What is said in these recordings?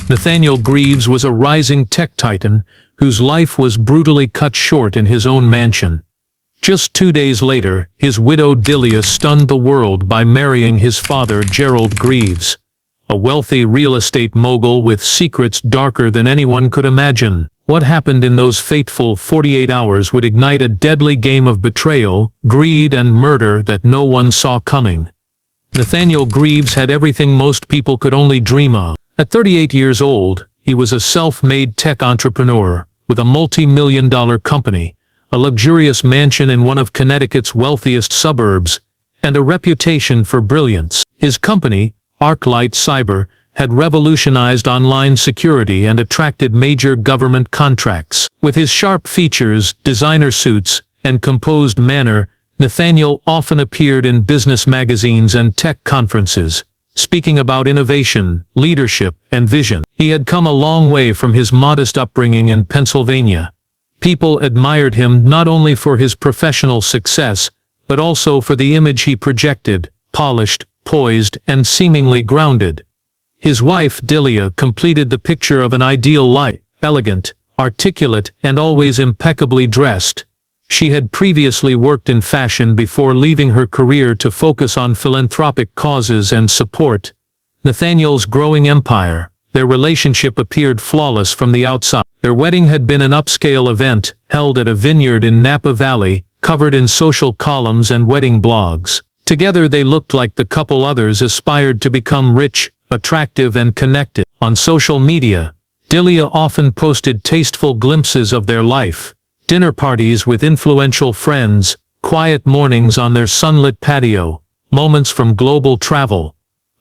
Nathaniel Greaves was a rising tech titan whose life was brutally cut short in his own mansion. Just 2 days later, his widow Delia stunned the world by marrying his father Gerald Greaves, a wealthy real estate mogul with secrets darker than anyone could imagine. What happened in those fateful 48 hours would ignite a deadly game of betrayal, greed and murder that no one saw coming. Nathaniel Greaves had everything most people could only dream of. At 38 years old, he was a self-made tech entrepreneur with a multi-million-dollar company, a luxurious mansion in one of Connecticut's wealthiest suburbs, and a reputation for brilliance. His company, ArcLight Cyber, had revolutionized online security and attracted major government contracts. With his sharp features, designer suits, and composed manner, Nathaniel often appeared in business magazines and tech conferences, speaking about innovation, leadership, and vision. He had come a long way from his modest upbringing in Pennsylvania. People admired him not only for his professional success, but also for the image he projected, polished, poised, and seemingly grounded. His wife, Delia, completed the picture of an ideal life, elegant, articulate, and always impeccably dressed. She had previously worked in fashion before leaving her career to focus on philanthropic causes and support Nathaniel's growing empire. Their relationship appeared flawless from the outside. Their wedding had been an upscale event, held at a vineyard in Napa Valley, covered in social columns and wedding blogs. Together they looked like the couple others aspired to become: rich, attractive and connected. On social media, Delia often posted tasteful glimpses of their life: dinner parties with influential friends, quiet mornings on their sunlit patio, moments from global travel.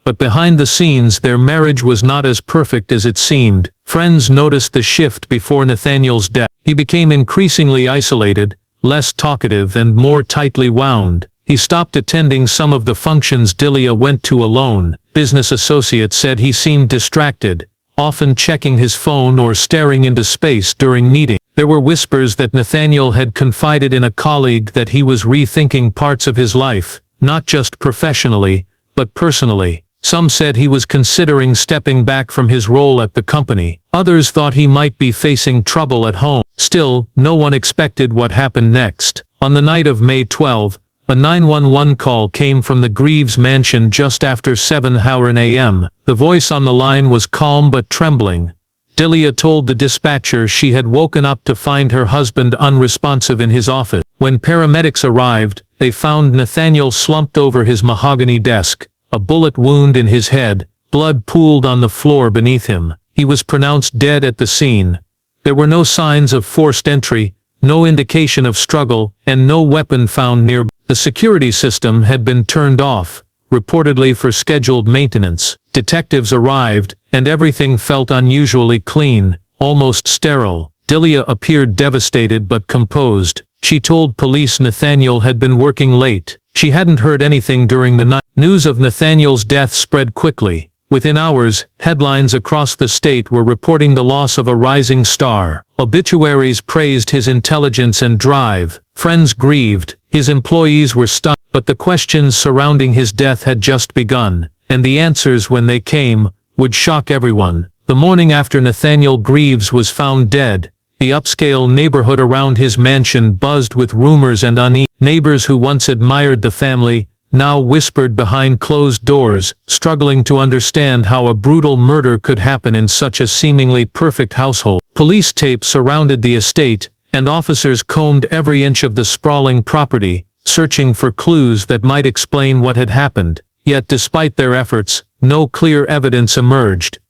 But behind the scenes their marriage was not as perfect as it seemed. Friends noticed the shift before Nathaniel's death. He became increasingly isolated, less talkative and more tightly wound. He stopped attending some of the functions Delia went to alone. Business associates said he seemed distracted, often checking his phone or staring into space during meetings. There were whispers that Nathaniel had confided in a colleague that he was rethinking parts of his life, not just professionally, but personally. Some said he was considering stepping back from his role at the company. Others thought he might be facing trouble at home. Still, no one expected what happened next. On the night of May 12, a 911 call came from the Greaves mansion just after 7:00 a.m. The voice on the line was calm but trembling. Delia told the dispatcher she had woken up to find her husband unresponsive in his office. When paramedics arrived, they found Nathaniel slumped over his mahogany desk, a bullet wound in his head, blood pooled on the floor beneath him. He was pronounced dead at the scene. There were no signs of forced entry, no indication of struggle, and no weapon found nearby. The security system had been turned off, reportedly for scheduled maintenance. Detectives arrived, and everything felt unusually clean, almost sterile. Delia appeared devastated but composed. She told police Nathaniel had been working late. She hadn't heard anything during the night. News of Nathaniel's death spread quickly. Within hours, headlines across the state were reporting the loss of a rising star. Obituaries praised his intelligence and drive. Friends grieved. His employees were stunned. But the questions surrounding his death had just begun, and the answers, when they came, would shock everyone. The morning after Nathaniel Greaves was found dead, the upscale neighborhood around his mansion buzzed with rumors and unease. Neighbors who once admired the family now whispered behind closed doors, struggling to understand how a brutal murder could happen in such a seemingly perfect household. Police tape surrounded the estate, and officers combed every inch of the sprawling property, searching for clues that might explain what had happened. Yet despite their efforts, no clear evidence emerged.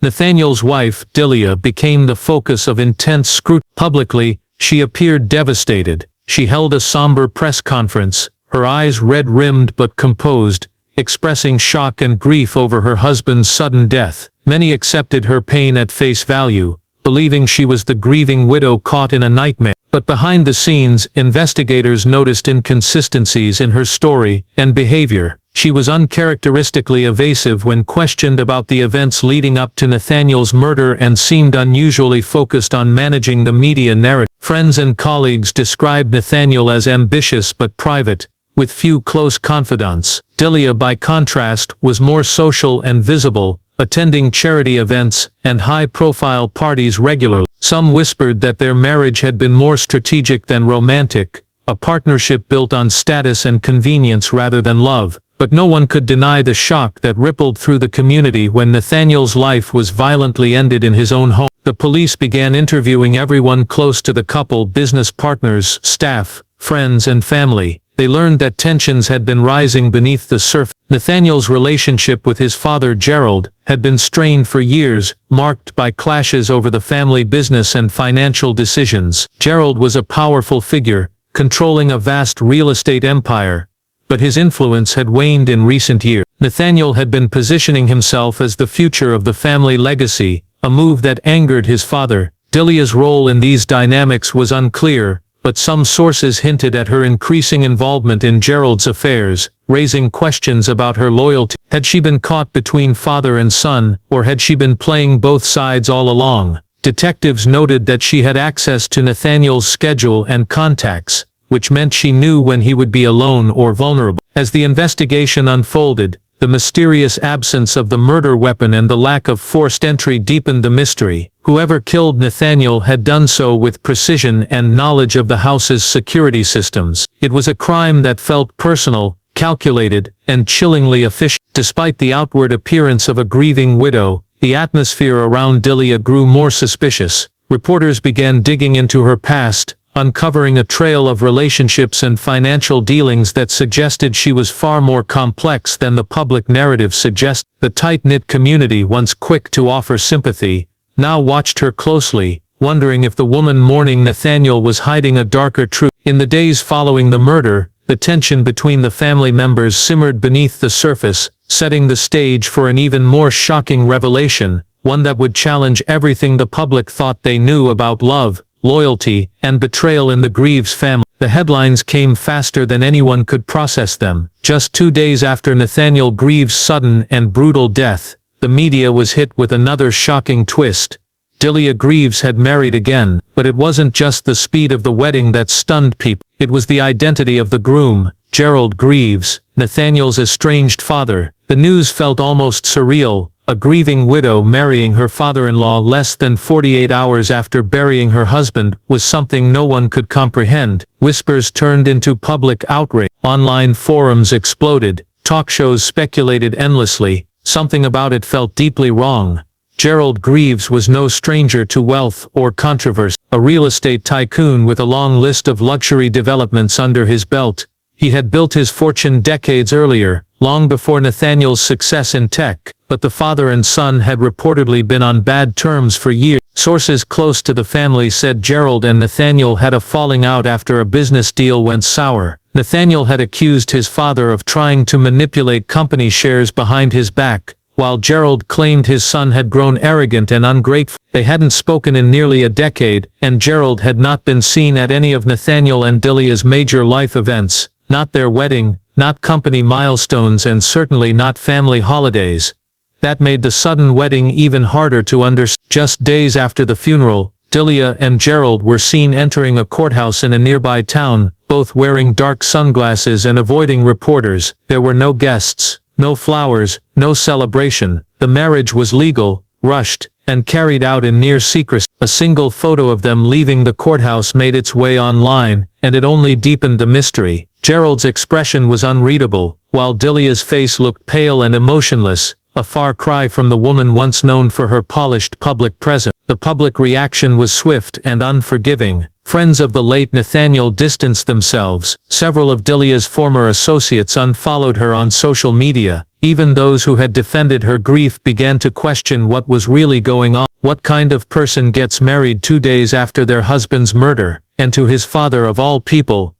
Nathaniel's wife, Delia, became the focus of intense scrutiny. Publicly, she appeared devastated. She held a somber press conference, her eyes red-rimmed but composed, expressing shock and grief over her husband's sudden death. Many accepted her pain at face value, believing she was the grieving widow caught in a nightmare. But behind the scenes, investigators noticed inconsistencies in her story and behavior. She was uncharacteristically evasive when questioned about the events leading up to Nathaniel's murder and seemed unusually focused on managing the media narrative. Friends and colleagues described Nathaniel as ambitious but private, with few close confidants. Delia, by contrast, was more social and visible, attending charity events and high-profile parties regularly. Some whispered that their marriage had been more strategic than romantic, a partnership built on status and convenience rather than love. But no one could deny the shock that rippled through the community when Nathaniel's life was violently ended in his own home. The police began interviewing everyone close to the couple: business partners, staff, friends and family. They learned that tensions had been rising beneath the surface. Nathaniel's relationship with his father Gerald had been strained for years, marked by clashes over the family business and financial decisions. Gerald was a powerful figure, controlling a vast real estate empire, but his influence had waned in recent years. Nathaniel had been positioning himself as the future of the family legacy, a move that angered his father. Delia's role in these dynamics was unclear, but some sources hinted at her increasing involvement in Gerald's affairs, raising questions about her loyalty. Had she been caught between father and son, or had she been playing both sides all along? Detectives noted that she had access to Nathaniel's schedule and contacts, which meant she knew when he would be alone or vulnerable. As the investigation unfolded, the mysterious absence of the murder weapon and the lack of forced entry deepened the mystery. Whoever killed Nathaniel had done so with precision and knowledge of the house's security systems. It was a crime that felt personal, calculated, and chillingly efficient. Despite the outward appearance of a grieving widow, the atmosphere around Delia grew more suspicious. Reporters began digging into her past, uncovering a trail of relationships and financial dealings that suggested she was far more complex than the public narrative suggested. The tight-knit community, once quick to offer sympathy, now watched her closely, wondering if the woman mourning Nathaniel was hiding a darker truth. In the days following the murder, the tension between the family members simmered beneath the surface, setting the stage for an even more shocking revelation, one that would challenge everything the public thought they knew about love, loyalty, and betrayal in the Greaves family. The headlines came faster than anyone could process them. Just 2 days after Nathaniel Greaves' sudden and brutal death, the media was hit with another shocking twist. Delia Greaves had married again, but it wasn't just the speed of the wedding that stunned people. It was the identity of the groom, Gerald Greaves, Nathaniel's estranged father. The news felt almost surreal. A grieving widow marrying her father-in-law less than 48 hours after burying her husband was something no one could comprehend. Whispers turned into public outrage. Online forums exploded. Talk shows speculated endlessly. Something about it felt deeply wrong. Gerald Greaves was no stranger to wealth or controversy. A real estate tycoon with a long list of luxury developments under his belt, he had built his fortune decades earlier, long before Nathaniel's success in tech, but the father and son had reportedly been on bad terms for years. Sources close to the family said Gerald and Nathaniel had a falling out after a business deal went sour. Nathaniel had accused his father of trying to manipulate company shares behind his back, while Gerald claimed his son had grown arrogant and ungrateful. They hadn't spoken in nearly a decade, and Gerald had not been seen at any of Nathaniel and Delia's major life events, not their wedding, not company milestones, and certainly not family holidays. That made the sudden wedding even harder to understand. Just days after the funeral, Delia and Gerald were seen entering a courthouse in a nearby town, both wearing dark sunglasses and avoiding reporters. There were no guests, no flowers, no celebration. The marriage was legal, rushed, and carried out in near secrecy. A single photo of them leaving the courthouse made its way online, and it only deepened the mystery. Gerald's expression was unreadable, while Delia's face looked pale and emotionless, a far cry from the woman once known for her polished public presence. The public reaction was swift and unforgiving. Friends of the late Nathaniel distanced themselves. Several of Delia's former associates unfollowed her on social media. Even those who had defended her grief began to question what was really going on. What kind of person gets married 2 days after their husband's murder, and to his father of all people?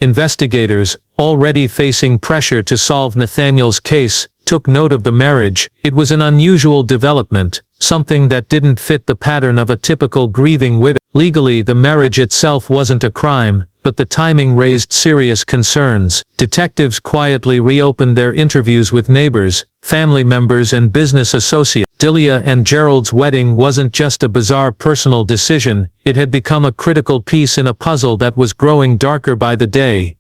Investigators, already facing pressure to solve Nathaniel's case, took note of the marriage. It was an unusual development, something that didn't fit the pattern of a typical grieving widow. Legally, the marriage itself wasn't a crime, but the timing raised serious concerns. Detectives quietly reopened their interviews with neighbors, family members and business associates. Delia and Gerald's wedding wasn't just a bizarre personal decision, it had become a critical piece in a puzzle that was growing darker by the day.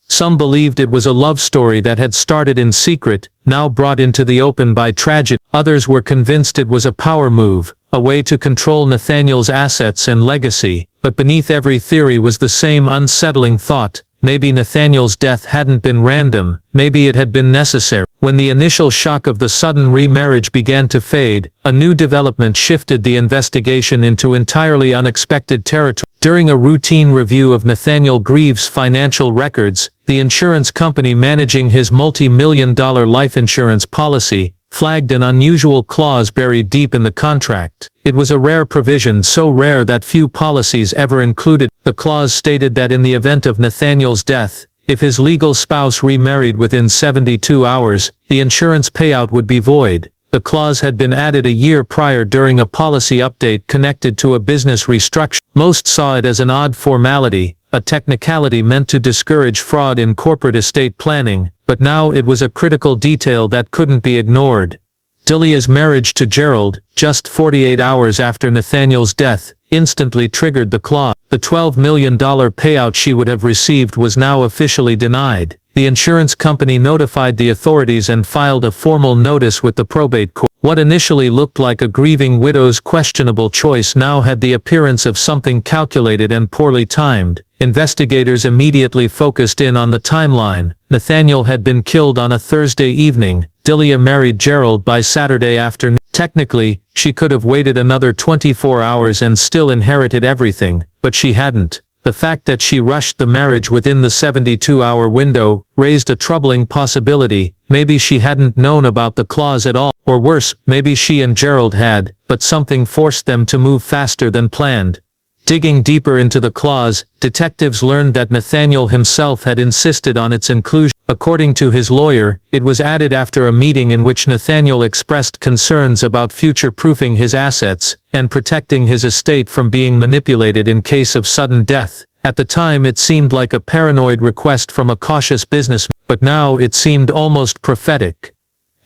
Some believed it was a love story that had started in secret, now brought into the open by tragedy. Others were convinced it was a power move, a way to control Nathaniel's assets and legacy. But beneath every theory was the same unsettling thought: maybe Nathaniel's death hadn't been random, maybe it had been necessary. When the initial shock of the sudden remarriage began to fade, a new development shifted the investigation into entirely unexpected territory. During a routine review of Nathaniel Greaves' financial records, the insurance company managing his multi-million-dollar life insurance policy flagged an unusual clause buried deep in the contract. It was a rare provision, so rare that few policies ever included. The clause stated that in the event of Nathaniel's death, if his legal spouse remarried within 72 hours, the insurance payout would be void. The clause had been added a year prior during a policy update connected to a business restructuring. Most saw it as an odd formality, a technicality meant to discourage fraud in corporate estate planning, but now it was a critical detail that couldn't be ignored. Delia's marriage to Gerald, just 48 hours after Nathaniel's death, instantly triggered the clause. The $12 million payout she would have received was now officially denied. The insurance company notified the authorities and filed a formal notice with the probate court. What initially looked like a grieving widow's questionable choice now had the appearance of something calculated and poorly timed. Investigators immediately focused in on the timeline. Nathaniel had been killed on a Thursday evening. Delia married Gerald by Saturday afternoon. Technically, she could have waited another 24 hours and still inherited everything, but she hadn't. The fact that she rushed the marriage within the 72-hour window raised a troubling possibility. Maybe she hadn't known about the clause at all, or worse, maybe she and Gerald had, but something forced them to move faster than planned. Digging deeper into the clause, detectives learned that Nathaniel himself had insisted on its inclusion. According to his lawyer, it was added after a meeting in which Nathaniel expressed concerns about future-proofing his assets and protecting his estate from being manipulated in case of sudden death. At the time it seemed like a paranoid request from a cautious businessman, but now it seemed almost prophetic.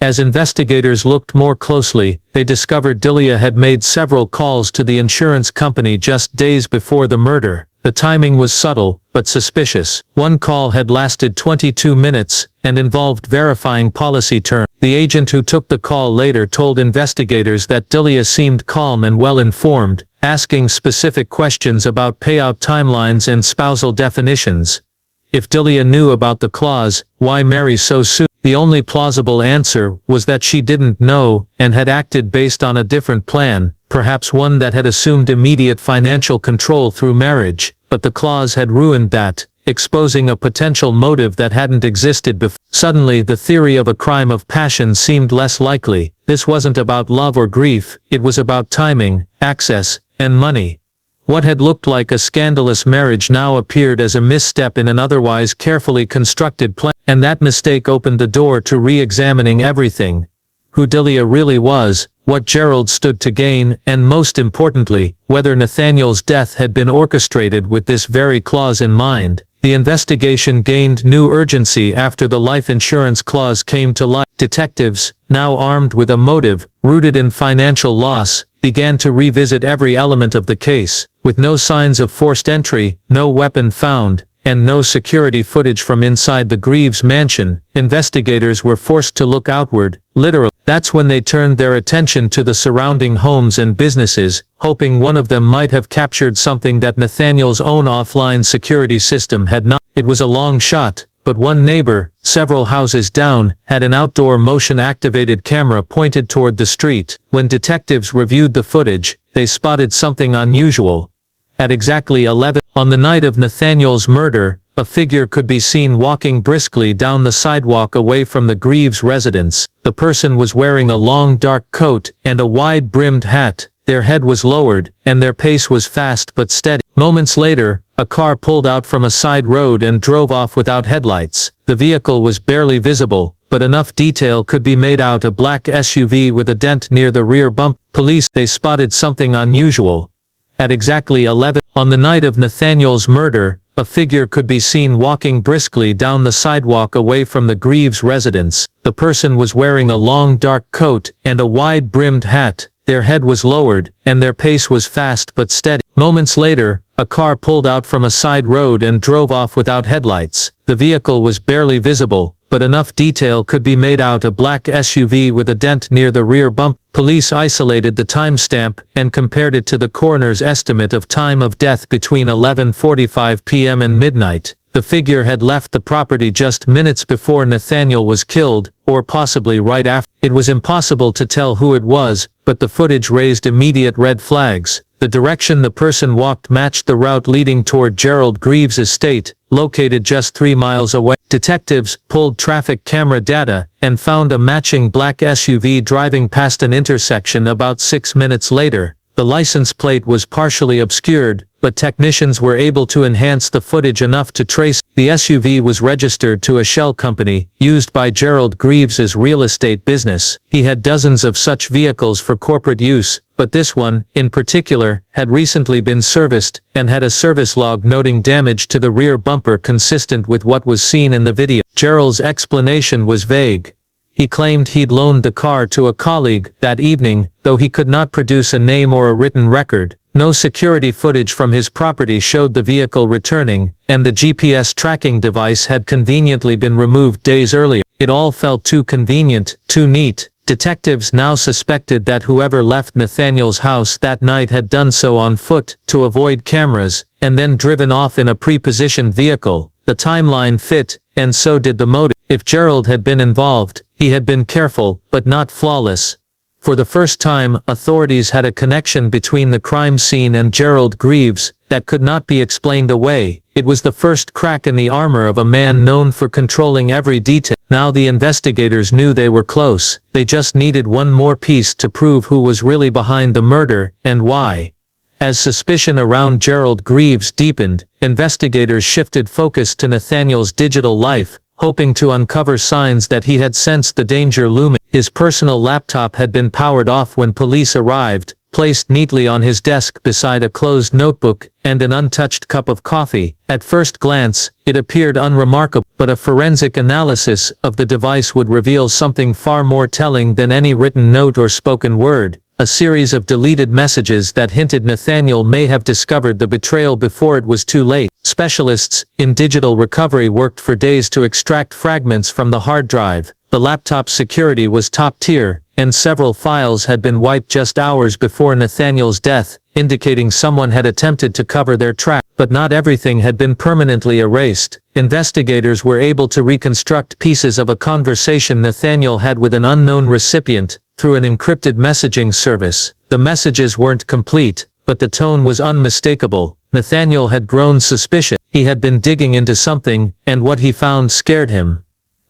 As investigators looked more closely, they discovered Delia had made several calls to the insurance company just days before the murder. The timing was subtle, but suspicious. One call had lasted 22 minutes, and involved verifying policy terms. The agent who took the call later told investigators that Delia seemed calm and well-informed, asking specific questions about payout timelines and spousal definitions. If Delia knew about the clause, why marry so soon? The only plausible answer was that she didn't know, and had acted based on a different plan, perhaps one that had assumed immediate financial control through marriage, but the clause had ruined that, exposing a potential motive that hadn't existed before. Suddenly the theory of a crime of passion seemed less likely. This wasn't about love or grief, it was about timing, access, and money. What had looked like a scandalous marriage now appeared as a misstep in an otherwise carefully constructed plan, and that mistake opened the door to re-examining everything. Who Delia really was, what Gerald stood to gain, and most importantly, whether Nathaniel's death had been orchestrated with this very clause in mind. The investigation gained new urgency after the life insurance clause came to light. Detectives, now armed with a motive rooted in financial loss, began to revisit every element of the case. With no signs of forced entry, no weapon found, and no security footage from inside the Greaves mansion, investigators were forced to look outward, literally. That's when they turned their attention to the surrounding homes and businesses, hoping one of them might have captured something that Nathaniel's own offline security system had not. It was a long shot, but one neighbor, several houses down, had an outdoor motion-activated camera pointed toward the street. When detectives reviewed the footage, they spotted something unusual. At exactly 11 on the night of Nathaniel's murder, a figure could be seen walking briskly down the sidewalk away from the Greaves residence. The person was wearing a long dark coat and a wide-brimmed hat. Their head was lowered, and their pace was fast but steady. Moments later, a car pulled out from a side road and drove off without headlights. The vehicle was barely visible, but enough detail could be made out: a black SUV with a dent near the rear bumper. Police, they spotted something unusual. At exactly 11 on the night of Nathaniel's murder, a figure could be seen walking briskly down the sidewalk away from the Greaves residence. The person was wearing a long dark coat and a wide-brimmed hat. Their head was lowered, and their pace was fast but steady. Moments later, a car pulled out from a side road and drove off without headlights. The vehicle was barely visible, but enough detail could be made out: a black SUV with a dent near the rear bumper. Police isolated the timestamp and compared it to the coroner's estimate of time of death between 11:45 p.m. and midnight. The figure had left the property just minutes before Nathaniel was killed, or possibly right after. It was impossible to tell who it was, but the footage raised immediate red flags. The direction the person walked matched the route leading toward Gerald Greaves' estate, located just 3 miles away. Detectives pulled traffic camera data and found a matching black SUV driving past an intersection about 6 minutes later. The license plate was partially obscured, but technicians were able to enhance the footage enough to trace. The SUV was registered to a shell company, used by Gerald Greaves' real estate business. He had dozens of such vehicles for corporate use, but this one, in particular, had recently been serviced, and had a service log noting damage to the rear bumper consistent with what was seen in the video. Gerald's explanation was vague. He claimed he'd loaned the car to a colleague that evening, though he could not produce a name or a written record. No security footage from his property showed the vehicle returning, and the GPS tracking device had conveniently been removed days earlier. It all felt too convenient, too neat. Detectives now suspected that whoever left Nathaniel's house that night had done so on foot, to avoid cameras, and then driven off in a pre-positioned vehicle. The timeline fit, and so did the motive. If Gerald had been involved, he had been careful, but not flawless. For the first time, authorities had a connection between the crime scene and Gerald Greaves that could not be explained away. It was the first crack in the armor of a man known for controlling every detail. Now the investigators knew they were close. They just needed one more piece to prove who was really behind the murder, and why. As suspicion around Gerald Greaves deepened, investigators shifted focus to Nathaniel's digital life, hoping to uncover signs that he had sensed the danger looming. His personal laptop had been powered off when police arrived, placed neatly on his desk beside a closed notebook and an untouched cup of coffee. At first glance, it appeared unremarkable, but a forensic analysis of the device would reveal something far more telling than any written note or spoken word. A series of deleted messages that hinted Nathaniel may have discovered the betrayal before it was too late. Specialists in digital recovery worked for days to extract fragments from the hard drive. The laptop's security was top tier, and several files had been wiped just hours before Nathaniel's death, indicating someone had attempted to cover their tracks. But not everything had been permanently erased. Investigators were able to reconstruct pieces of a conversation Nathaniel had with an unknown recipient through an encrypted messaging service. The messages weren't complete, but the tone was unmistakable. Nathaniel had grown suspicious. He had been digging into something, and what he found scared him.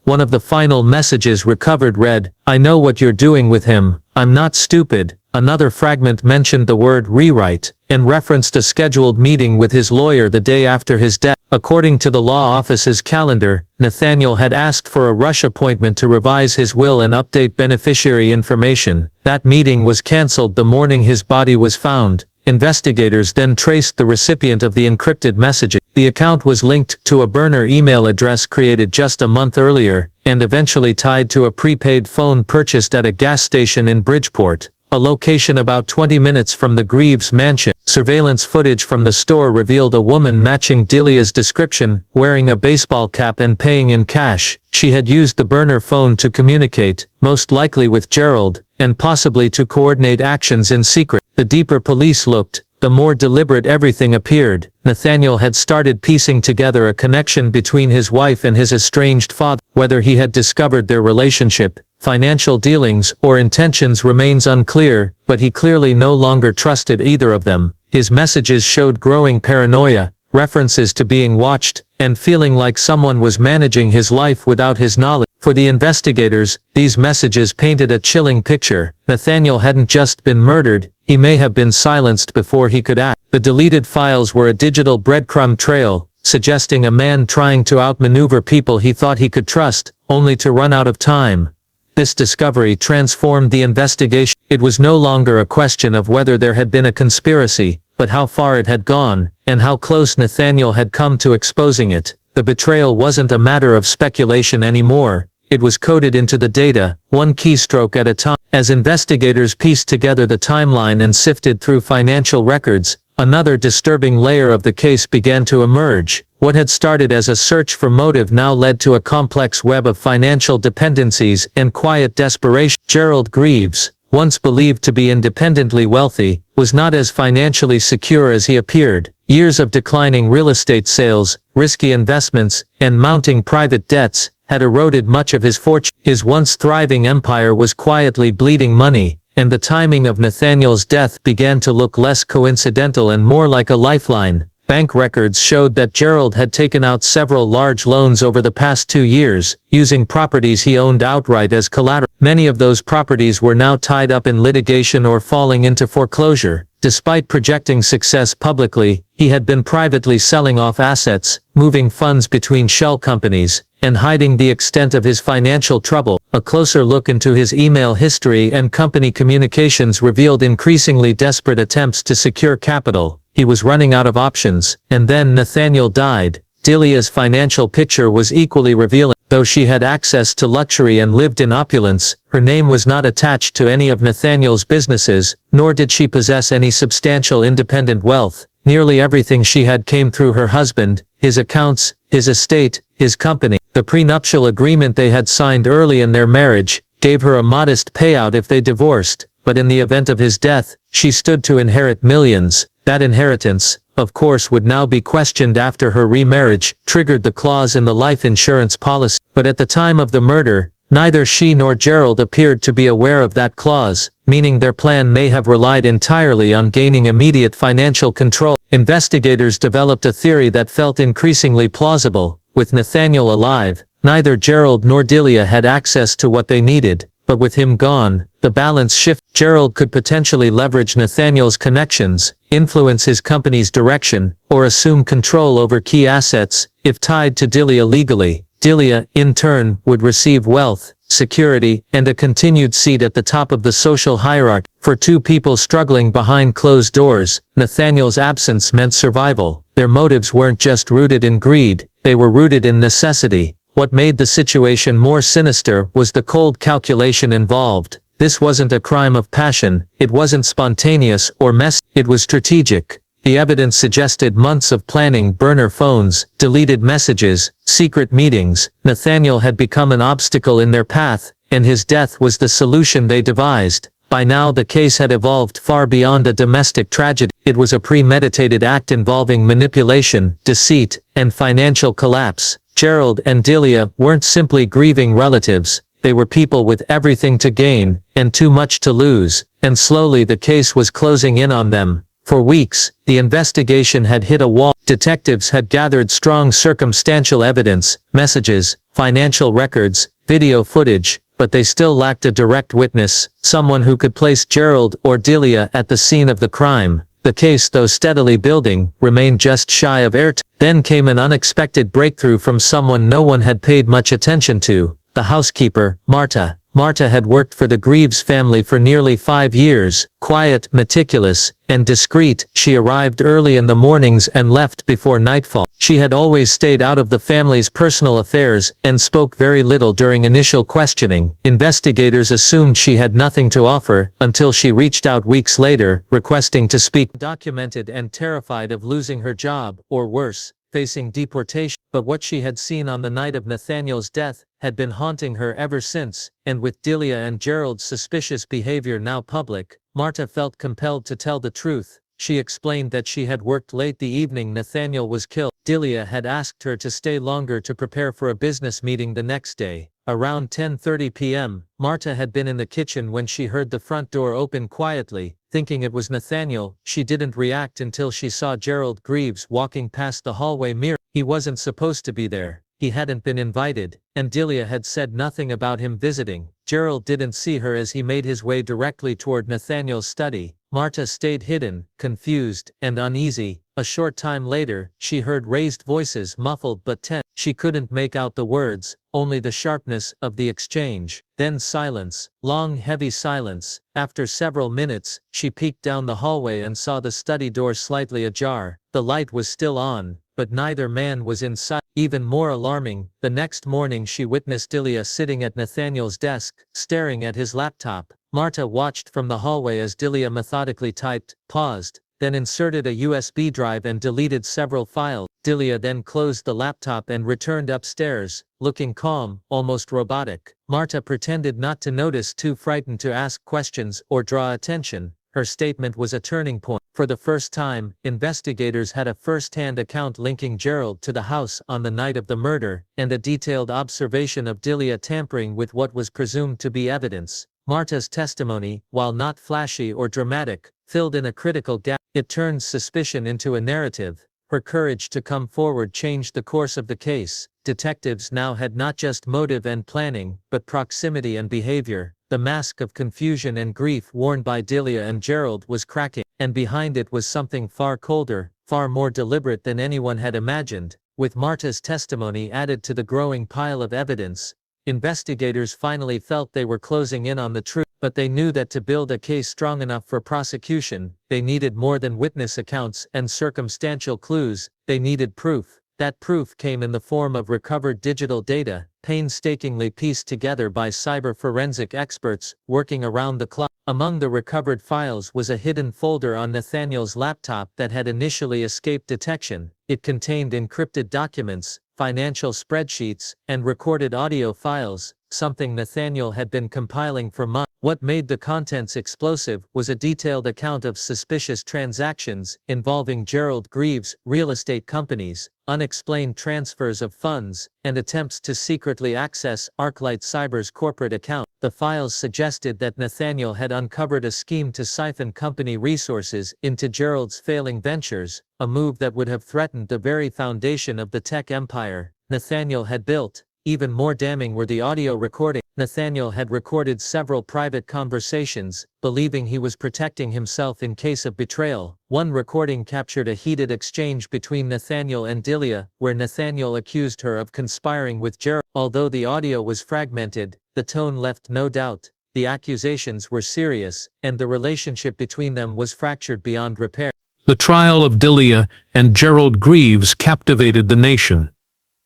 One of the final messages recovered read, "I know what you're doing with him. I'm not stupid." Another fragment mentioned the word rewrite, and referenced a scheduled meeting with his lawyer the day after his death. According to the law office's calendar, Nathaniel had asked for a rush appointment to revise his will and update beneficiary information. That meeting was cancelled the morning his body was found. Investigators then traced the recipient of the encrypted messaging. The account was linked to a burner email address created just a month earlier, and eventually tied to a prepaid phone purchased at a gas station in Bridgeport, a location about 20 minutes from the Greaves mansion. Surveillance footage from the store revealed a woman matching Delia's description, wearing a baseball cap and paying in cash. She had used the burner phone to communicate, most likely with Gerald, and possibly to coordinate actions in secret. The deeper police looked, the more deliberate everything appeared. Nathaniel had started piecing together a connection between his wife and his estranged father. Whether he had discovered their relationship, financial dealings, or intentions remains unclear, but he clearly no longer trusted either of them. His messages showed growing paranoia, references to being watched, and feeling like someone was managing his life without his knowledge. For the investigators, these messages painted a chilling picture. Nathaniel hadn't just been murdered, he may have been silenced before he could act. The deleted files were a digital breadcrumb trail, suggesting a man trying to outmaneuver people he thought he could trust, only to run out of time. This discovery transformed the investigation. It was no longer a question of whether there had been a conspiracy, but how far it had gone, and how close Nathaniel had come to exposing it. The betrayal wasn't a matter of speculation anymore. It was coded into the data, one keystroke at a time. As investigators pieced together the timeline and sifted through financial records, Another disturbing layer of the case began to emerge. What had started as a search for motive now led to a complex web of financial dependencies and quiet desperation. Gerald Greaves, once believed to be independently wealthy, was not as financially secure as he appeared. Years of declining real estate sales, risky investments, and mounting private debts had eroded much of his fortune. His once thriving empire was quietly bleeding money, and the timing of Nathaniel's death began to look less coincidental and more like a lifeline. Bank records showed that Gerald had taken out several large loans over the past 2 years, using properties he owned outright as collateral. Many of those properties were now tied up in litigation or falling into foreclosure. Despite projecting success publicly, he had been privately selling off assets, moving funds between shell companies, and hiding the extent of his financial trouble. A closer look into his email history and company communications revealed increasingly desperate attempts to secure capital. He was running out of options, and then Nathaniel died. Delia's financial picture was equally revealing. Though she had access to luxury and lived in opulence, her name was not attached to any of Nathaniel's businesses, nor did she possess any substantial independent wealth. Nearly everything she had came through her husband, his accounts, his estate, his company. The prenuptial agreement they had signed early in their marriage gave her a modest payout if they divorced, but in the event of his death, she stood to inherit millions. That inheritance, of course, would now be questioned after her remarriage triggered the clause in the life insurance policy. But at the time of the murder, neither she nor Gerald appeared to be aware of that clause, meaning their plan may have relied entirely on gaining immediate financial control. Investigators developed a theory that felt increasingly plausible. With Nathaniel alive, neither Gerald nor Delia had access to what they needed, but with him gone, the balance shifted. Gerald could potentially leverage Nathaniel's connections, influence his company's direction, or assume control over key assets, if tied to Delia legally. Delia, in turn, would receive wealth, security, and a continued seat at the top of the social hierarchy. For two people struggling behind closed doors, Nathaniel's absence meant survival. Their motives weren't just rooted in greed, they were rooted in necessity. What made the situation more sinister was the cold calculation involved. This wasn't a crime of passion, it wasn't spontaneous or messy, it was strategic. The evidence suggested months of planning: burner phones, deleted messages, secret meetings. Nathaniel had become an obstacle in their path, and his death was the solution they devised. By now the case had evolved far beyond a domestic tragedy. It was a premeditated act involving manipulation, deceit, and financial collapse. Gerald and Delia weren't simply grieving relatives. They were people with everything to gain, and too much to lose, and slowly the case was closing in on them. For weeks, the investigation had hit a wall. Detectives had gathered strong circumstantial evidence, messages, financial records, video footage, but they still lacked a direct witness, someone who could place Gerald or Delia at the scene of the crime. The case, though steadily building, remained just shy of airtime. Then came an unexpected breakthrough from someone no one had paid much attention to. The housekeeper, Marta. Marta had worked for the Greaves family for nearly 5 years. Quiet, meticulous, and discreet, she arrived early in the mornings and left before nightfall. She had always stayed out of the family's personal affairs, and spoke very little during initial questioning. Investigators assumed she had nothing to offer, until she reached out weeks later, requesting to speak. Documented and terrified of losing her job, or worse, facing deportation. But what she had seen on the night of Nathaniel's death had been haunting her ever since, and with Delia and Gerald's suspicious behavior now public, Marta felt compelled to tell the truth. She explained that she had worked late the evening Nathaniel was killed. Delia had asked her to stay longer to prepare for a business meeting the next day. Around 10:30 p.m., Marta had been in the kitchen when she heard the front door open quietly. Thinking it was Nathaniel, she didn't react until she saw Gerald Greaves walking past the hallway mirror. He wasn't supposed to be there. He hadn't been invited, and Delia had said nothing about him visiting. Gerald didn't see her as he made his way directly toward Nathaniel's study. Marta stayed hidden, confused, and uneasy. A short time later, she heard raised voices, muffled but tense. She couldn't make out the words, only the sharpness of the exchange. Then silence, long heavy silence. After several minutes, she peeked down the hallway and saw the study door slightly ajar. The light was still on, but neither man was inside. Even more alarming, the next morning she witnessed Delia sitting at Nathaniel's desk, staring at his laptop. Marta watched from the hallway as Delia methodically typed, paused, then inserted a USB drive and deleted several files. Delia then closed the laptop and returned upstairs, looking calm, almost robotic. Marta pretended not to notice, too frightened to ask questions or draw attention. Her statement was a turning point. For the first time, investigators had a first-hand account linking Gerald to the house on the night of the murder, and a detailed observation of Delia tampering with what was presumed to be evidence. Marta's testimony, while not flashy or dramatic, filled in a critical gap. It turned suspicion into a narrative. Her courage to come forward changed the course of the case. Detectives now had not just motive and planning, but proximity and behavior. The mask of confusion and grief worn by Delia and Gerald was cracking, and behind it was something far colder, far more deliberate than anyone had imagined. With Marta's testimony added to the growing pile of evidence, investigators finally felt they were closing in on the truth. But they knew that to build a case strong enough for prosecution, they needed more than witness accounts and circumstantial clues. They needed proof. That proof came in the form of recovered digital data, painstakingly pieced together by cyber forensic experts working around the clock. Among the recovered files was a hidden folder on Nathaniel's laptop that had initially escaped detection. It contained encrypted documents, financial spreadsheets, and recorded audio files, something Nathaniel had been compiling for months. What made the contents explosive was a detailed account of suspicious transactions involving Gerald Greaves, real estate companies, unexplained transfers of funds, and attempts to secretly access ArcLight Cyber's corporate account. The files suggested that Nathaniel had uncovered a scheme to siphon company resources into Gerald's failing ventures, a move that would have threatened the very foundation of the tech empire Nathaniel had built. Even more damning were the audio recordings. Nathaniel had recorded several private conversations, believing he was protecting himself in case of betrayal. One recording captured a heated exchange between Nathaniel and Delia, where Nathaniel accused her of conspiring with Gerald. Although the audio was fragmented, the tone left no doubt. The accusations were serious, and the relationship between them was fractured beyond repair. The trial of Delia and Gerald Greaves captivated the nation.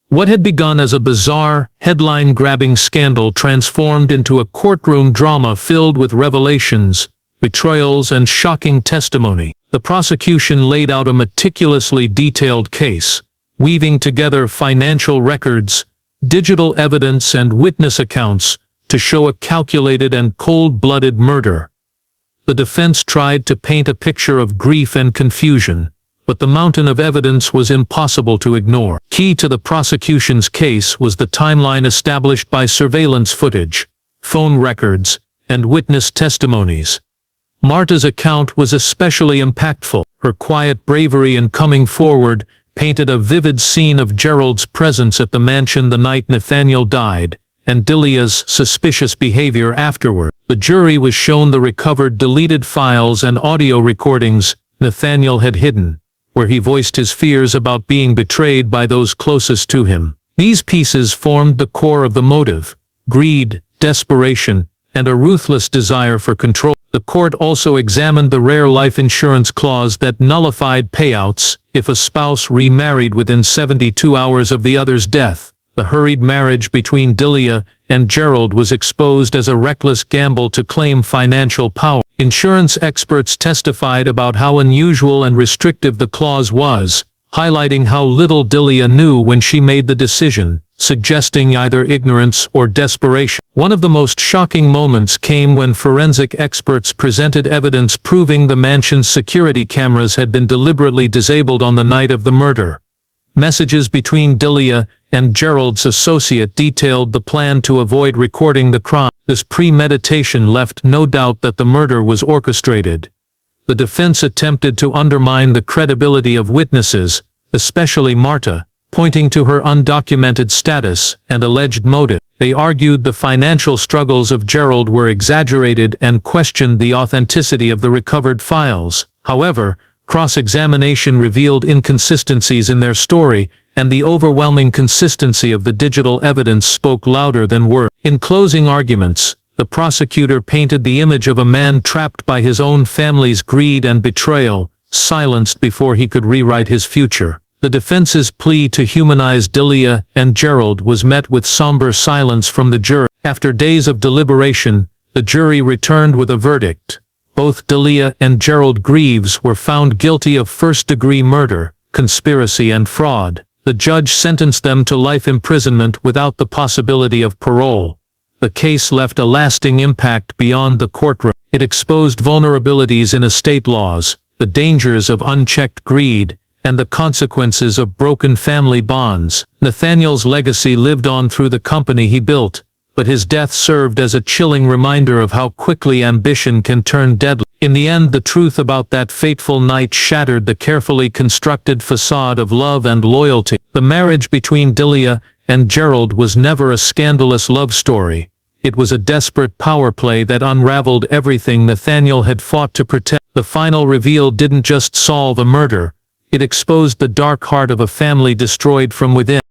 What had begun as a bizarre, headline-grabbing scandal transformed into a courtroom drama filled with revelations, betrayals, and shocking testimony. The prosecution laid out a meticulously detailed case, weaving together financial records, digital evidence, and witness accounts to show a calculated and cold-blooded murder. The defense tried to paint a picture of grief and confusion, but the mountain of evidence was impossible to ignore. Key to the prosecution's case was the timeline established by surveillance footage, phone records, and witness testimonies. Marta's account was especially impactful. Her quiet bravery in coming forward painted a vivid scene of Gerald's presence at the mansion the night Nathaniel died, and Delia's suspicious behavior afterward. The jury was shown the recovered deleted files and audio recordings Nathaniel had hidden, where he voiced his fears about being betrayed by those closest to him. These pieces formed the core of the motive: greed, desperation, and a ruthless desire for control. The court also examined the rare life insurance clause that nullified payouts if a spouse remarried within 72 hours of the other's death. The hurried marriage between Delia and Gerald was exposed as a reckless gamble to claim financial power. Insurance experts testified about how unusual and restrictive the clause was, highlighting how little Delia knew when she made the decision, suggesting either ignorance or desperation. One of the most shocking moments came when forensic experts presented evidence proving the mansion's security cameras had been deliberately disabled on the night of the murder. Messages between Delia and Gerald's associate detailed the plan to avoid recording the crime. This premeditation left no doubt that the murder was orchestrated. The defense attempted to undermine the credibility of witnesses, especially Marta, pointing to her undocumented status and alleged motive. They argued the financial struggles of Gerald were exaggerated and questioned the authenticity of the recovered files. However, cross-examination revealed inconsistencies in their story, and the overwhelming consistency of the digital evidence spoke louder than words. In closing arguments, the prosecutor painted the image of a man trapped by his own family's greed and betrayal, silenced before he could rewrite his future. The defense's plea to humanize Delia and Gerald was met with somber silence from the jury. After days of deliberation, the jury returned with a verdict: Both Delia and Gerald Greaves were found guilty of first-degree murder, conspiracy and fraud. The judge sentenced them to life imprisonment without the possibility of parole. The case left a lasting impact beyond the courtroom. It exposed vulnerabilities in estate laws, the dangers of unchecked greed, and the consequences of broken family bonds. Nathaniel's legacy lived on through the company he built, but his death served as a chilling reminder of how quickly ambition can turn deadly. In the end, the truth about that fateful night shattered the carefully constructed facade of love and loyalty. The marriage between Delia and Gerald was never a scandalous love story. It was a desperate power play that unraveled everything Nathaniel had fought to protect. The final reveal didn't just solve a murder, it exposed the dark heart of a family destroyed from within.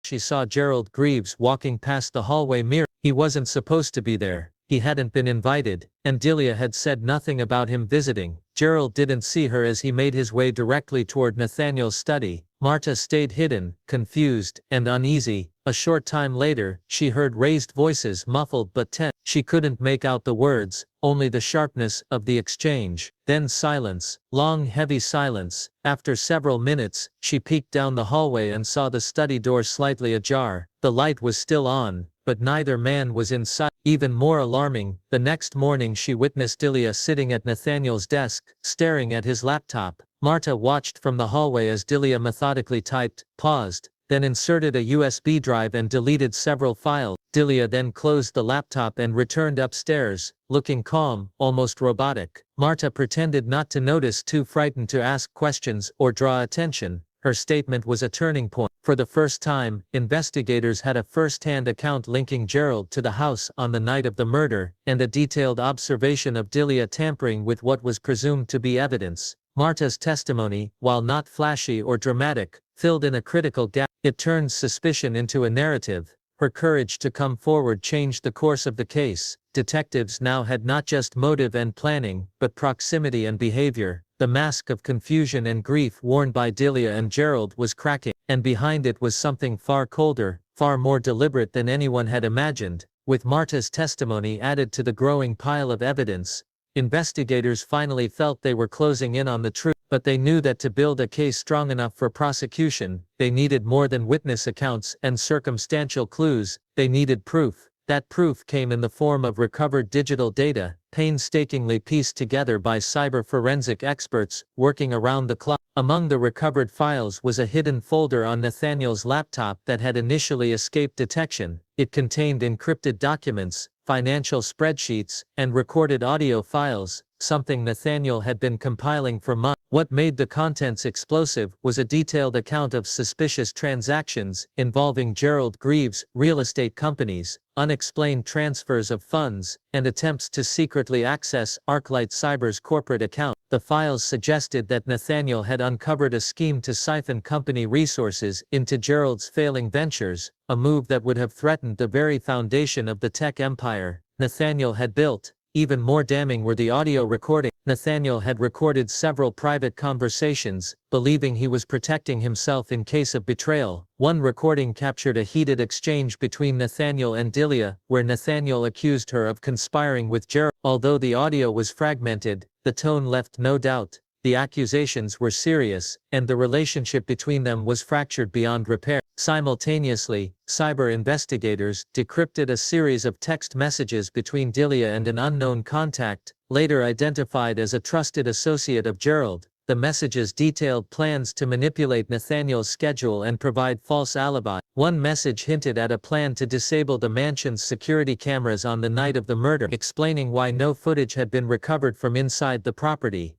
She saw Gerald Greaves walking past the hallway mirror. He wasn't supposed to be there. He hadn't been invited, and Delia had said nothing about him visiting. Gerald didn't see her as he made his way directly toward Nathaniel's study. Marta stayed hidden, confused, and uneasy. A short time later, she heard raised voices, muffled but tense. She couldn't make out the words, only the sharpness of the exchange. Then silence, long heavy silence. After several minutes, she peeked down the hallway and saw the study door slightly ajar. The light was still on, but neither man was in sight. Even more alarming, the next morning she witnessed Delia sitting at Nathaniel's desk, staring at his laptop. Marta watched from the hallway as Delia methodically typed, paused, then inserted a USB drive and deleted several files. Delia then closed the laptop and returned upstairs, looking calm, almost robotic. Marta pretended not to notice, too frightened to ask questions or draw attention. Her statement was a turning point. For the first time, investigators had a first-hand account linking Gerald to the house on the night of the murder, and a detailed observation of Delia tampering with what was presumed to be evidence. Marta's testimony, while not flashy or dramatic, filled in a critical gap. It turned suspicion into a narrative. Her courage to come forward changed the course of the case. Detectives now had not just motive and planning, but proximity and behavior. The mask of confusion and grief worn by Delia and Gerald was cracking, and behind it was something far colder, far more deliberate than anyone had imagined. With Marta's testimony added to the growing pile of evidence, investigators finally felt they were closing in on the truth. But they knew that to build a case strong enough for prosecution, they needed more than witness accounts and circumstantial clues. They needed proof. That proof came in the form of recovered digital data, painstakingly pieced together by cyber forensic experts working around the clock. Among the recovered files was a hidden folder on Nathaniel's laptop that had initially escaped detection. It contained encrypted documents, financial spreadsheets, and recorded audio files, something Nathaniel had been compiling for months. What made the contents explosive was a detailed account of suspicious transactions involving Gerald Greaves, real estate companies, unexplained transfers of funds, and attempts to secretly access ArcLight Cyber's corporate account. The files suggested that Nathaniel had uncovered a scheme to siphon company resources into Gerald's failing ventures, a move that would have threatened the very foundation of the tech empire Nathaniel had built. Even more damning were the audio recordings. Nathaniel had recorded several private conversations, believing he was protecting himself in case of betrayal. One recording captured a heated exchange between Nathaniel and Delia, where Nathaniel accused her of conspiring with Gerald. Although the audio was fragmented, the tone left no doubt. The accusations were serious, and the relationship between them was fractured beyond repair. Simultaneously, cyber investigators decrypted a series of text messages between Delia and an unknown contact, later identified as a trusted associate of Gerald. The messages detailed plans to manipulate Nathaniel's schedule and provide false alibi. One message hinted at a plan to disable the mansion's security cameras on the night of the murder, explaining why no footage had been recovered from inside the property.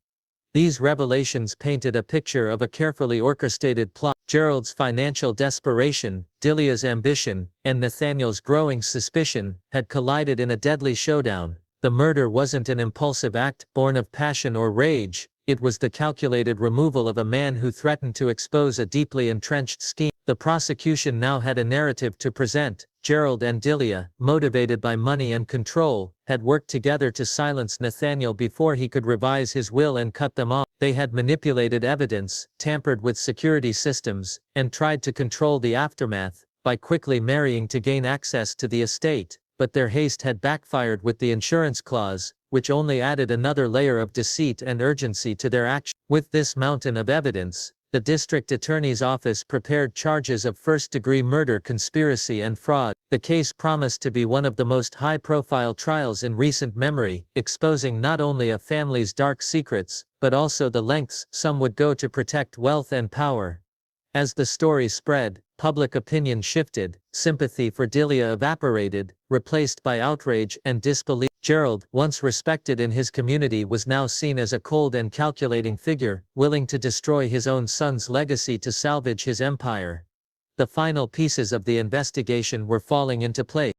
These revelations painted a picture of a carefully orchestrated plot. Gerald's financial desperation, Delia's ambition, and Nathaniel's growing suspicion had collided in a deadly showdown. The murder wasn't an impulsive act, born of passion or rage. It was the calculated removal of a man who threatened to expose a deeply entrenched scheme. The prosecution now had a narrative to present. Gerald and Delia, motivated by money and control, had worked together to silence Nathaniel before he could revise his will and cut them off. They had manipulated evidence, tampered with security systems, and tried to control the aftermath by quickly marrying to gain access to the estate. But their haste had backfired with the insurance clause, which only added another layer of deceit and urgency to their action. With this mountain of evidence, the district attorney's office prepared charges of first-degree murder, conspiracy and fraud. The case promised to be one of the most high-profile trials in recent memory, exposing not only a family's dark secrets, but also the lengths some would go to protect wealth and power. As the story spread, public opinion shifted, sympathy for Delia evaporated, replaced by outrage and disbelief. Gerald, once respected in his community, was now seen as a cold and calculating figure, willing to destroy his own son's legacy to salvage his empire. The final pieces of the investigation were falling into place.